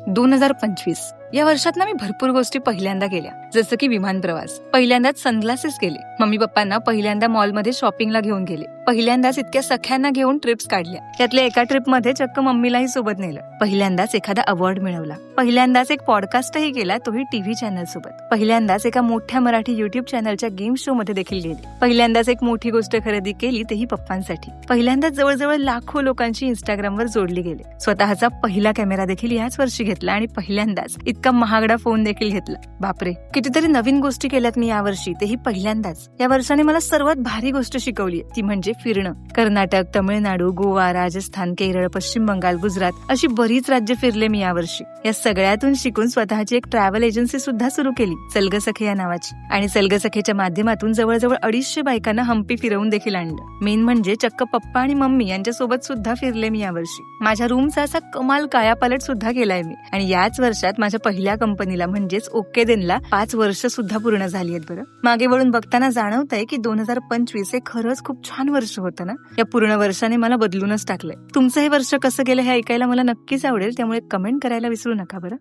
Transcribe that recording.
2025 या वर्षात ना मी भरपूर गोष्टी पहिल्यांदा केल्या, जसं की विमान प्रवास. पहिल्यांदाच सनग्लासेस केले. मम्मी पप्पांना पहिल्यांदा मॉलमध्ये शॉपिंगला घेऊन गेले. पहिल्यांदाच इतक्या सख्यांना घेऊन ट्रिप्स काढल्या. त्यातल्या एका ट्रिपमध्ये चक्क मम्मीलाही सोबत नेलं. पहिल्यांदाच एखादा अवॉर्ड मिळवला. पहिल्यांदाच एक पॉडकास्टही केला, तोही टीव्ही चॅनल सोबत. पहिल्यांदाच एका मोठ्या मराठी युट्यूब चॅनलच्या गेम शो मध्ये देखील गेले. पहिल्यांदाच एक मोठी गोष्ट खरेदी केली, तेही पप्पांसाठी. पहिल्यांदाच जवळजवळ लाखो लोकांची इंस्टाग्रामवर जोडली गेले. स्वतःचा पहिला कॅमेरा देखील याच वर्षी घेतला आणि पहिल्यांदाच इतका महागडा फोन देखील घेतला. बापरे, कितीतरी नवीन गोष्टी केल्यात मी यावर्षी, तेही पहिल्यांदाच. या वर्षाने मला सर्वात भारी गोष्ट शिकवली, ती म्हणजे फिरणं. कर्नाटक, तमिळनाडू, गोवा, राजस्थान, केरळ, पश्चिम बंगाल, गुजरात अशी बरीच राज्य फिरले मी यावर्षी. या सगळ्यातून शिकून स्वतःची एक ट्रॅव्हल एजन्सी सुद्धा सुरू केली, सलग सखे या नावाची. आणि सलग सखेच्या माध्यमातून जवळजवळ 250 बायकांना हम्पी फिरवून देखील आणलं. मेन म्हणजे चक्क पप्पा आणि मम्मी यांच्या सोबत सुद्धा फिरले मी यावर्षी. माझ्या रूमचा असा कमाल कायापालट सुद्धा केलाय मी. आणि याच वर्षात माझ्या पहिल्या कंपनीला म्हणजेच ओके देनला 5 वर्ष सुद्धा पूर्ण झाली आहेत. बरं, मागे वळून बघताना जाणवतंय की 2025 हे खरंच खूप छान वर्ष होतं ना. या पूर्ण वर्षाने मला बदलूनच टाकलंय. तुमचं हे वर्ष कसं गेलं हे ऐकायला मला नक्कीच आवडेल, त्यामुळे कमेंट करायला विसरू नका बरं.